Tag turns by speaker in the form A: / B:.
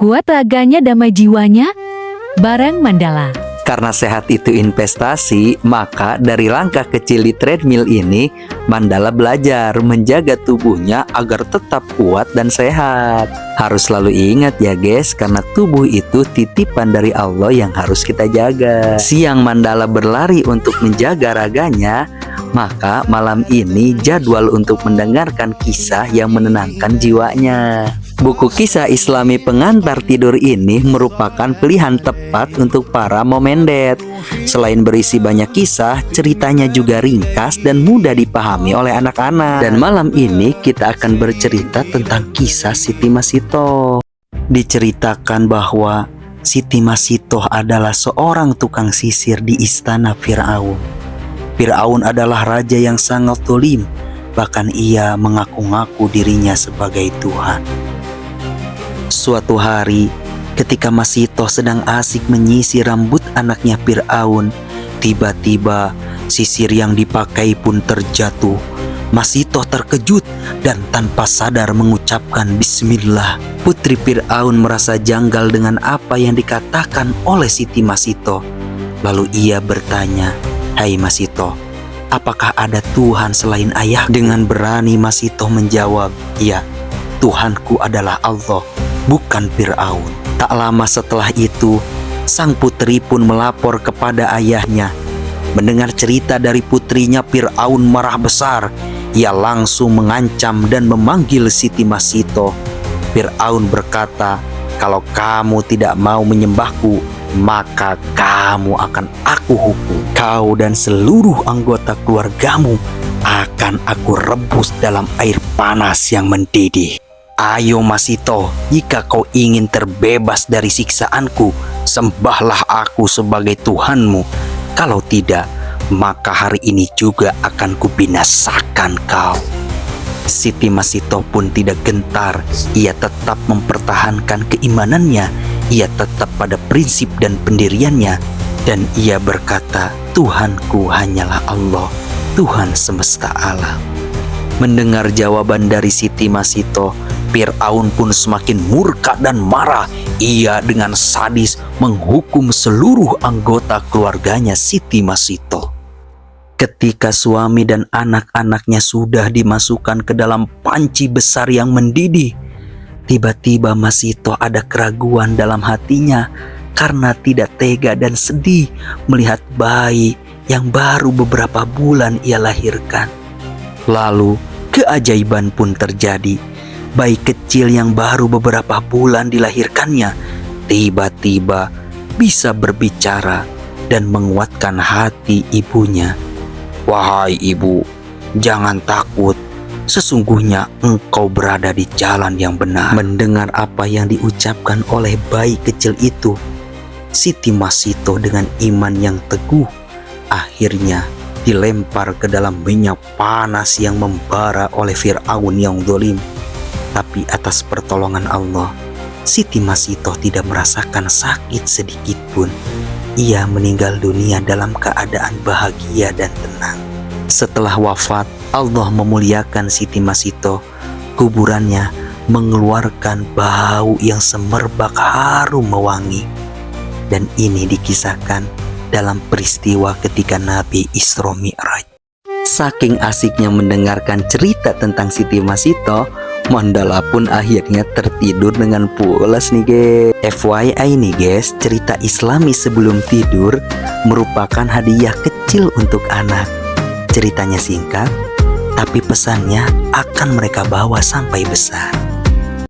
A: Kuat raganya damai jiwanya, barang Mandala.
B: Karena sehat itu investasi, maka dari langkah kecil di treadmill ini, Mandala belajar menjaga tubuhnya agar tetap kuat dan sehat. Harus selalu ingat ya guys, karena tubuh itu titipan dari Allah yang harus kita jaga. Siang Mandala berlari untuk menjaga raganya, maka malam ini jadwal untuk mendengarkan kisah yang menenangkan jiwanya. Buku kisah Islami pengantar tidur ini merupakan pilihan tepat untuk para momendet. Selain berisi banyak kisah, ceritanya juga ringkas dan mudah dipahami oleh anak-anak. Dan malam ini kita akan bercerita tentang kisah Siti Masitoh. Diceritakan bahwa Siti Masitoh adalah seorang tukang sisir di istana Fir'aun. Fir'aun adalah raja yang sangat zalim, bahkan ia mengaku-ngaku dirinya sebagai Tuhan. Suatu hari, ketika Masitoh sedang asik menyisir rambut anaknya Fir'aun, tiba-tiba sisir yang dipakai pun terjatuh. Masitoh terkejut dan tanpa sadar mengucapkan Bismillah. Putri Fir'aun merasa janggal dengan apa yang dikatakan oleh Siti Masitoh. Lalu ia bertanya, "Hai Masitoh, apakah ada Tuhan selain ayah?" Dengan berani Masitoh menjawab, "Ya, Tuhanku adalah Allah, bukan Fir'aun." Tak lama setelah itu, sang putri pun melapor kepada ayahnya. Mendengar cerita dari putrinya, Fir'aun marah besar. Ia langsung mengancam dan memanggil Siti Masitoh. Fir'aun berkata, "Kalau kamu tidak mau menyembahku, maka kamu akan aku hukum. Kau dan seluruh anggota keluargamu akan aku rebus dalam air panas yang mendidih. Ayo Masitoh, jika kau ingin terbebas dari siksaanku, sembahlah aku sebagai Tuhanmu. Kalau tidak, maka hari ini juga akan kubinasakan kau." Siti Masitoh pun tidak gentar. Ia tetap mempertahankan keimanannya. Ia tetap pada prinsip dan pendiriannya. Dan ia berkata, "Tuhanku hanyalah Allah, Tuhan semesta alam." Mendengar jawaban dari Siti Masitoh, Fir'aun pun semakin murka dan marah. Ia dengan sadis menghukum seluruh anggota keluarganya Siti Masitoh. Ketika suami dan anak-anaknya sudah dimasukkan ke dalam panci besar yang mendidih, tiba-tiba Masitoh ada keraguan dalam hatinya karena tidak tega dan sedih melihat bayi yang baru beberapa bulan ia lahirkan. Lalu keajaiban pun terjadi. Bayi kecil yang baru beberapa bulan dilahirkannya tiba-tiba bisa berbicara dan menguatkan hati ibunya. "Wahai ibu, jangan takut. Sesungguhnya engkau berada di jalan yang benar." Mendengar apa yang diucapkan oleh bayi kecil itu, Siti Masitoh dengan iman yang teguh akhirnya dilempar ke dalam minyak panas yang membara oleh Fir'aun yang zalim. Tapi atas pertolongan Allah, Siti Masitoh tidak merasakan sakit sedikit pun. Ia meninggal dunia dalam keadaan bahagia dan tenang. Setelah wafat, Allah memuliakan Siti Masitoh. Kuburannya mengeluarkan bau yang semerbak harum mewangi. Dan ini dikisahkan dalam peristiwa ketika Nabi Isra Mi'raj. Saking asiknya mendengarkan cerita tentang Siti Masitoh, Mandala pun akhirnya tertidur dengan pulas nih guys. FYI nih guys, cerita Islami sebelum tidur merupakan hadiah kecil untuk anak. Ceritanya singkat, tapi pesannya akan mereka bawa sampai besar.